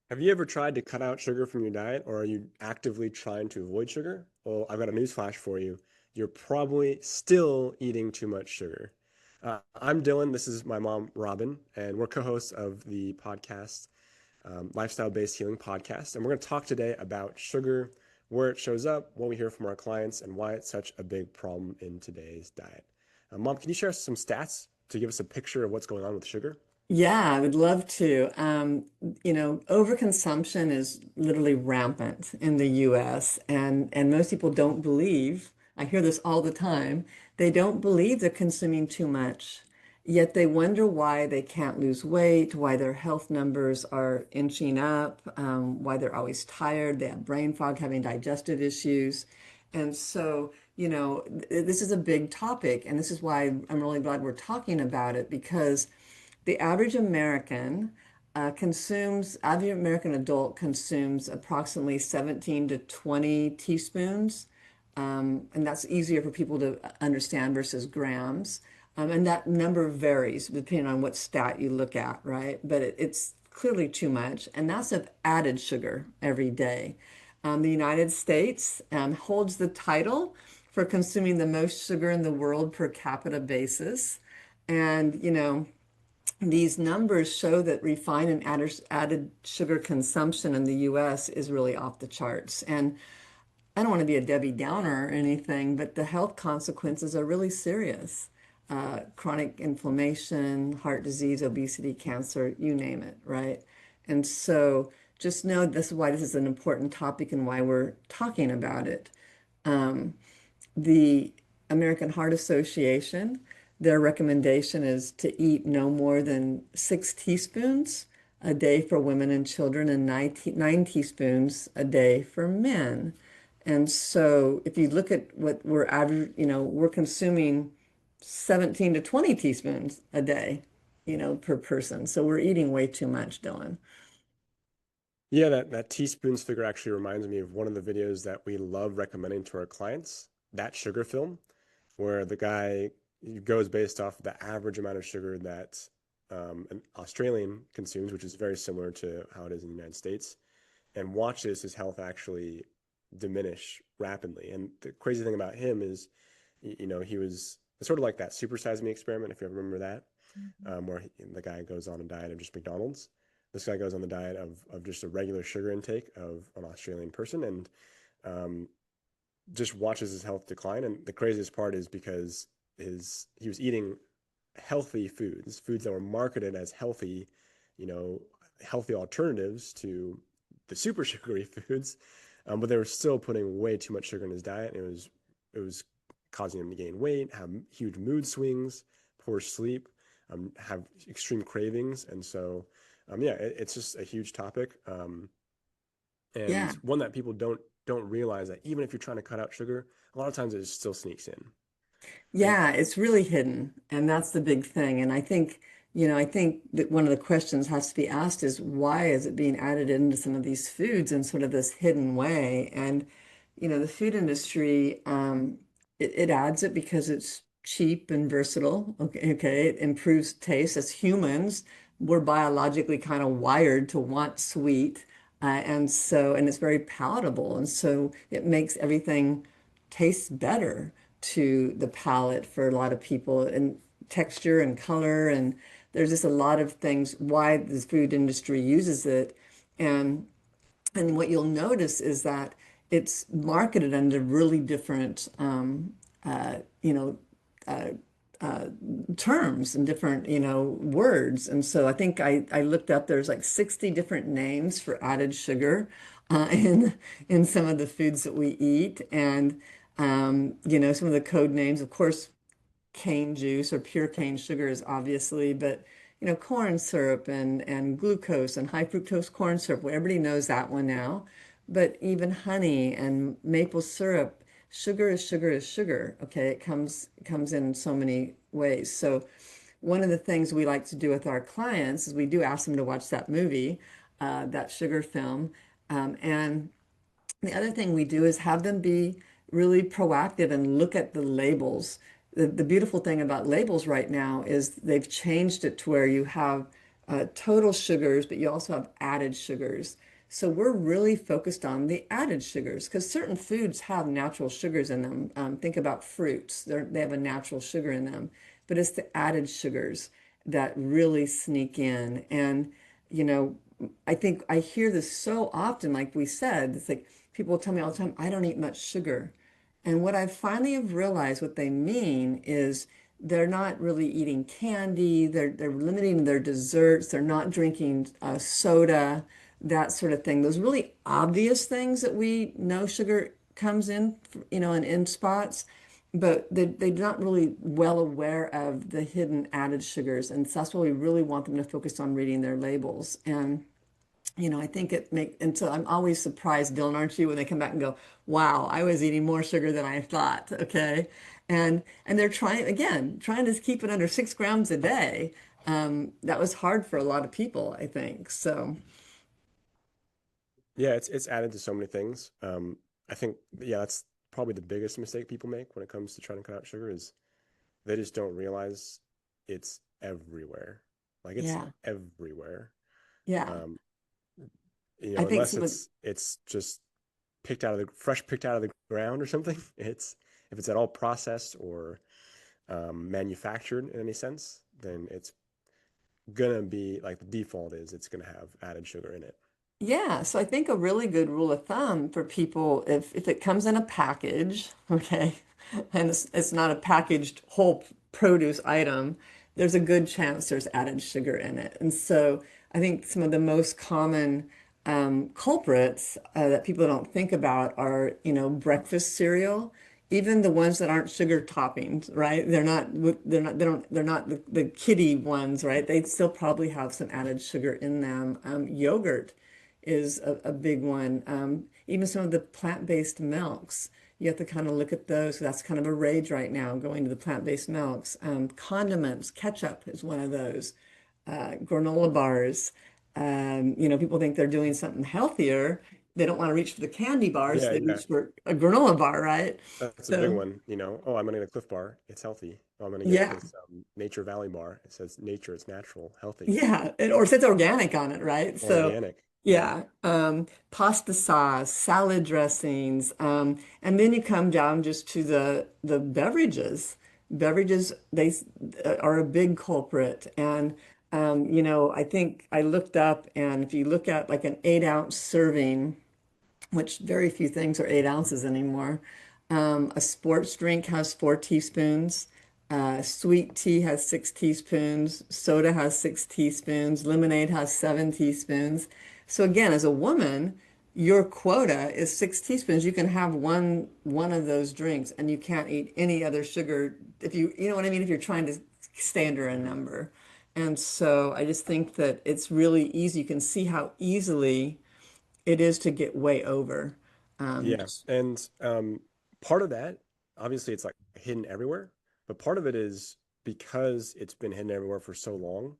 Have you ever tried to cut out sugar from your diet, or are you actively trying to avoid sugar? Well, I've got a news flash for you. You're probably still eating too much sugar. I'm Dylan. This is my mom, Robin, and we're co-hosts of the podcast, Lifestyle-Based Healing Podcast. And we're going to talk today about sugar, where it shows up, what we hear from our clients, and why it's such a big problem in today's diet. Mom, can you share some stats to give us a picture of what's going on with sugar? Yeah, I would love to. Overconsumption is literally rampant in the US, and most people don't believe, I hear this all the time, they don't believe they're consuming too much. Yet they wonder why they can't lose weight, why their health numbers are inching up, why they're always tired, they have brain fog, having digestive issues. And so, this is a big topic, and this is why I'm really glad we're talking about it because the average American adult consumes approximately 17 to 20 teaspoons. And that's easier for people to understand versus grams. And that number varies depending on what stat you look at, right? But it's clearly too much. And that's of added sugar every day. The United States holds the title for consuming the most sugar in the world per capita basis. And, these numbers show that refined and added sugar consumption in the US is really off the charts. And I don't want to be a Debbie Downer or anything, but the health consequences are really serious. Chronic inflammation, heart disease, obesity, cancer, you name it, right? And so just know this is why this is an important topic and why we're talking about it. Um, the American Heart Association, their recommendation is to eat no more than 6 teaspoons a day for women and children and nine teaspoons a day for men. And so if you look at what we're average, we're consuming 17 to 20 teaspoons a day, per person. So we're eating way too much, Dylan. Yeah, that teaspoons figure actually reminds me of one of the videos that we love recommending to our clients, that sugar film, where the guy goes based off the average amount of sugar that an Australian consumes, which is very similar to how it is in the United States, and watches his health actually diminish rapidly. And the crazy thing about him is, he was sort of like that Super Size Me experiment, if you ever remember that, where the guy goes on a diet of just McDonald's. This guy goes on the diet of just a regular sugar intake of an Australian person and um, just watches his health decline. And the craziest part is because he was eating healthy foods that were marketed as healthy, you know, healthy alternatives to the super sugary foods, but they were still putting way too much sugar in his diet. And it was causing him to gain weight, have huge mood swings, poor sleep, have extreme cravings, and so yeah, it's just a huge topic, and Yeah. one that people don't realize that even if you're trying to cut out sugar, a lot of times it still sneaks in. And Yeah, it's really hidden, and that's the big thing. And I think that one of the questions has to be asked is why is it being added into some of these foods in sort of this hidden way? And the food industry, it adds it because it's cheap and versatile. Okay, it improves taste. As humans, we're biologically kind of wired to want sweet, and it's very palatable, and so it makes everything taste better to the palate for a lot of people and texture and color. And there's just a lot of things why the food industry uses it. And and what you'll notice is that it's marketed under really different you know uh, uh, terms and different words. And so I looked up, there's like 60 different names for added sugar in some of the foods that we eat. And some of the code names, of course, cane juice or pure cane sugar is obviously, but corn syrup and glucose and high fructose corn syrup, well, everybody knows that one now. But even honey and maple syrup, sugar is sugar is sugar. Okay, it comes in so many ways. So one of the things we like to do with our clients is we do ask them to watch that movie, that sugar film, and the other thing we do is have them be really proactive and look at the labels. The beautiful thing about labels right now is they've changed it to where you have total sugars, but you also have added sugars. So we're really focused on the added sugars because certain foods have natural sugars in them. Think about fruits; they have a natural sugar in them, but it's the added sugars that really sneak in. And you know, I think I hear this so often, like we said, it's like people tell me all the time, I don't eat much sugar. And what I finally have realized what they mean is they're not really eating candy, they're limiting their desserts, they're not drinking soda, that sort of thing. Those really obvious things that we know sugar comes in, in spots, but they're not really well aware of the hidden added sugars. And so that's why we really want them to focus on reading their labels. And I think and so I'm always surprised, Dylan, aren't you, when they come back and go, wow, I was eating more sugar than I thought. Okay. And they're trying to keep it under 6 grams a day. That was hard for a lot of people, I think. So Yeah, it's added to so many things. I think yeah, that's probably the biggest mistake people make when it comes to trying to cut out sugar is they just don't realize it's everywhere. Like it's yeah, everywhere. yeah. Um, I think unless some of, it's just picked out of the ground or something. It's if it's at all processed or manufactured in any sense, then it's gonna be like the default is it's gonna have added sugar in it. Yeah, so I think a really good rule of thumb for people, if it comes in a package, okay, and it's not a packaged whole produce item, there's a good chance there's added sugar in it. And so I think some of the most common culprits that people don't think about are, breakfast cereal, even the ones that aren't sugar toppings, right? They're not the kiddie ones, right? They still probably have some added sugar in them. Yogurt is a big one. Even some of the plant-based milks, you have to kind of look at those. That's kind of a rage right now, going to the plant-based milks. Condiments, ketchup is one of those. Granola bars. People think they're doing something healthier. They don't want to reach for the candy bars, so Yeah, they yeah. reach for a granola bar, right? That's a big So, one, Oh, I'm gonna get a Cliff Bar. It's healthy. Oh, I'm gonna get yeah. this Nature Valley bar. It says nature, it's natural, healthy, Yeah, or it says organic on it, right? So, organic. Yeah. yeah, pasta sauce, salad dressings, and then you come down just to the beverages. Beverages are a big culprit, and I think I looked up, and if you look at like an 8-ounce serving, which very few things are 8 ounces anymore. A sports drink has 4 teaspoons. Sweet tea has 6 teaspoons. Soda has 6 teaspoons. Lemonade has 7 teaspoons. So again, as a woman, your quota is 6 teaspoons. You can have one of those drinks, and you can't eat any other sugar. If you know what I mean, if you're trying to stay under a number. And so I just think that it's really easy. You can see how easily it is to get way over. Yeah. Just And part of that, obviously it's like hidden everywhere, but part of it is because it's been hidden everywhere for so long,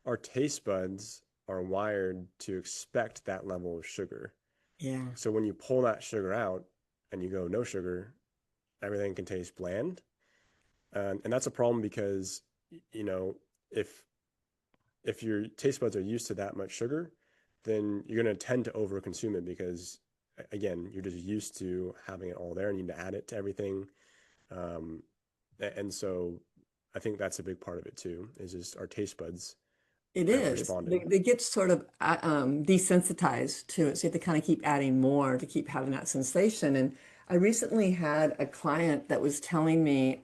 our taste buds are wired to expect that level of sugar. yeah, So when you pull that sugar out and you go no sugar, everything can taste bland. And that's a problem because, you know, if if your taste buds are used to that much sugar, then you're going to tend to overconsume it because, again, you're just used to having it all there and you need to add it to everything. Um, and so I think that's a big part of it too, is just our taste buds it have is. responded. They get sort of desensitized to it, so you have to kind of keep adding more to keep having that sensation. And I recently had a client that was telling me,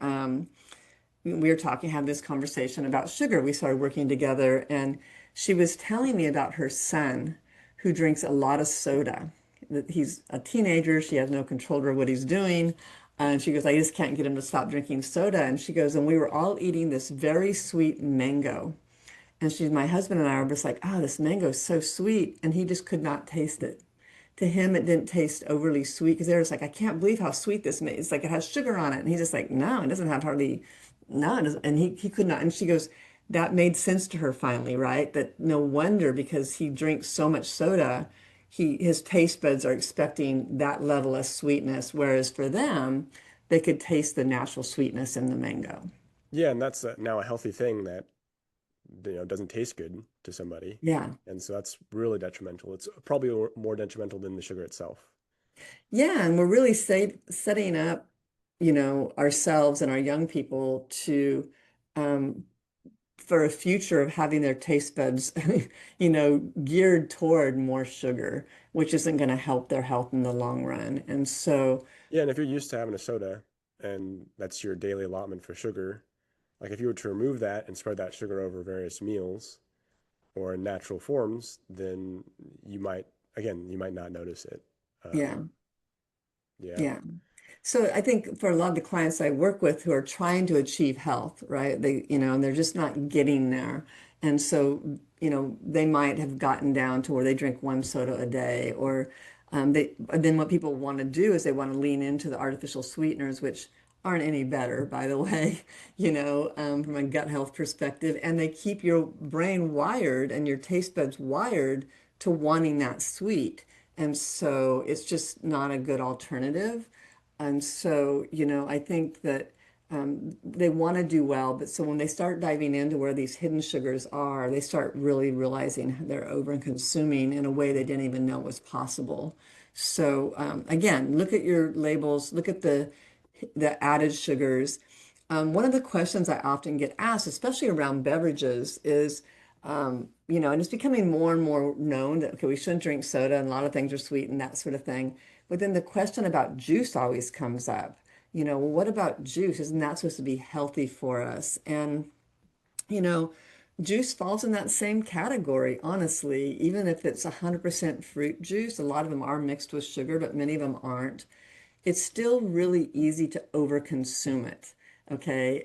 we were talking, had this conversation about sugar. We started working together, and she was telling me about her son who drinks a lot of soda. That he's a teenager, she has no control over what he's doing. And she goes, I just can't get him to stop drinking soda. And she goes, and we were all eating this very sweet mango. And my husband and I were just like, oh, this mango is so sweet. And he just could not taste it. To him, it didn't taste overly sweet because they're just like, I can't believe how sweet this is. It's like it has sugar on it. And he's just like, no, it doesn't have hardly, no, it doesn't. And he could not. And she goes, that made sense to her finally, right? That no wonder because he drinks so much soda, his taste buds are expecting that level of sweetness. Whereas for them, they could taste the natural sweetness in the mango. Yeah, and that's now a healthy thing that doesn't taste good to somebody. Yeah. And so that's really detrimental. It's probably more detrimental than the sugar itself. Yeah, and we're really setting up, ourselves and our young people to um, for a future of having their taste buds, geared toward more sugar, which isn't going to help their health in the long run. And so, Yeah, and if you're used to having a soda and that's your daily allotment for sugar, like if you were to remove that and spread that sugar over various meals or in natural forms, then you might, again, you might not notice it. yeah, Um, yeah. yeah. So I think for a lot of the clients I work with who are trying to achieve health, right? And they're just not getting there. And so, they might have gotten down to where they drink one soda a day, or then what people want to do is they want to lean into the artificial sweeteners, which aren't any better, by the way, from a gut health perspective. And they keep your brain wired and your taste buds wired to wanting that sweet. And so it's just not a good alternative. And so, I think that they want to do well, but so when they start diving into where these hidden sugars are, they start really realizing they're over consuming in a way they didn't even know was possible. So again, look at your labels, look at the added sugars. One of the questions I often get asked, especially around beverages, is, and it's becoming more and more known that, okay, we shouldn't drink soda and a lot of things are sweet and that sort of thing. But then the question about juice always comes up. Well, what about juice? Isn't that supposed to be healthy for us? And, you know, juice falls in that same category, honestly. Even if it's 100% fruit juice, a lot of them are mixed with sugar, but many of them aren't. It's still really easy to overconsume it. Okay.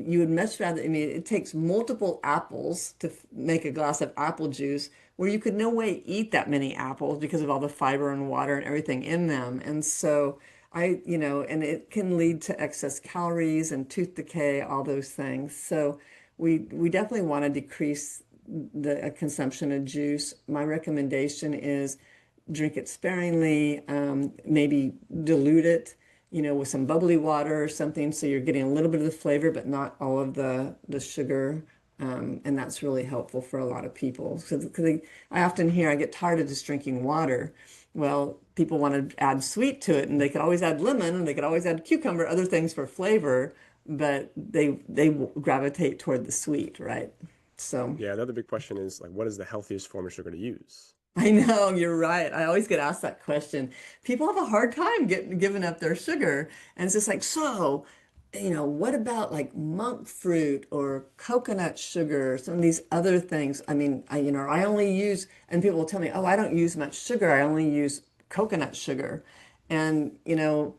You would much rather, I mean, it takes multiple apples to make a glass of apple juice where you could no way eat that many apples because of all the fiber and water and everything in them. And so and it can lead to excess calories and tooth decay, all those things. So we definitely want to decrease the consumption of juice. My recommendation is drink it sparingly, maybe dilute it, with some bubbly water or something, so you're getting a little bit of the flavor, but not all of the sugar. And that's really helpful for a lot of people. So, because I often hear I get tired of just drinking water. Well, people want to add sweet to it, and they could always add lemon, and they could always add cucumber, other things for flavor, but they gravitate toward the sweet, right? So. Yeah, the other big question is like, what is the healthiest form of sugar to use? I know, you're right. I always get asked that question. People have a hard time giving up their sugar. And it's just like, so, what about like monk fruit or coconut sugar, some of these other things? I mean, I only use, and people will tell me, oh, I don't use much sugar. I only use coconut sugar. And,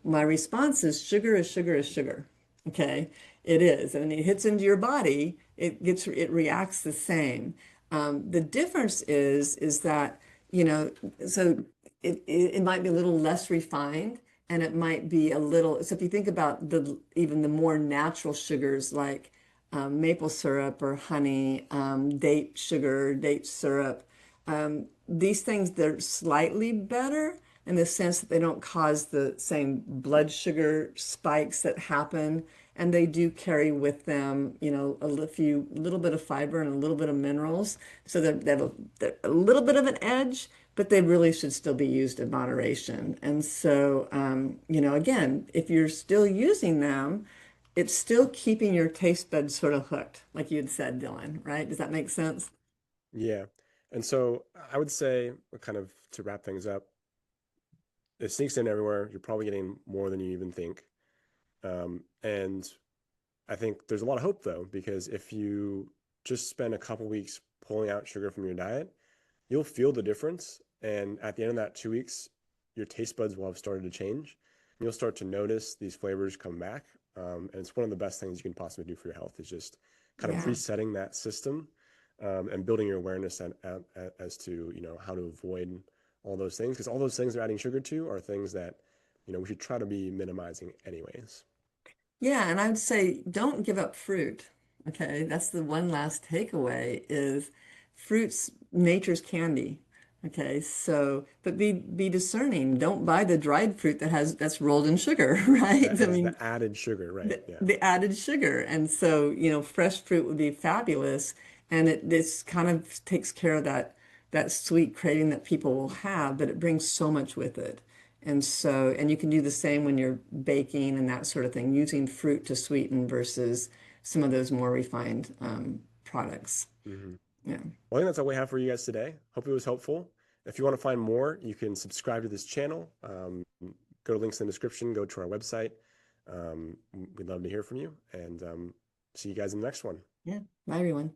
my response is sugar is sugar is sugar. Okay. It is. And when it hits into your body, it reacts the same. The difference is that, you know, so it might be a little less refined and it might be a little, so if you think about even the more natural sugars like maple syrup or honey, date sugar, date syrup, these things, they're slightly better in the sense that they don't cause the same blood sugar spikes that happen. And they do carry with them, little bit of fiber and a little bit of minerals. So they're a little bit of an edge, but they really should still be used in moderation. And so, again, if you're still using them, it's still keeping your taste buds sort of hooked, like you had said, Dylan, right? Does that make sense? Yeah. And so I would say, kind of to wrap things up, it sneaks in everywhere. You're probably getting more than you even think. And I think there's a lot of hope though, because if you just spend a couple weeks pulling out sugar from your diet, you'll feel the difference. And at the end of that 2 weeks, your taste buds will have started to change. And you'll start to notice these flavors come back. And it's one of the best things you can possibly do for your health is just kind of Yeah. resetting that system and building your awareness as to, how to avoid all those things. Because all those things they're adding sugar to are things that, we should try to be minimizing anyways. Yeah, and I would say don't give up fruit. Okay, that's the one last takeaway is fruit's nature's candy. Okay, so but be discerning. Don't buy the dried fruit that's rolled in sugar, right? That I has mean, the added sugar, right? Yeah. the added sugar. And so, fresh fruit would be fabulous. And this kind of takes care of that sweet craving that people will have, but it brings so much with it. And so, and you can do the same when you're baking and that sort of thing, using fruit to sweeten versus some of those more refined products. Hmm. Yeah. Well, I think that's all we have for you guys today. Hope it was helpful. If you want to find more, you can subscribe to this channel. Go to links in the description, go to our website. We'd love to hear from you and see you guys in the next one. Yeah. Bye, everyone.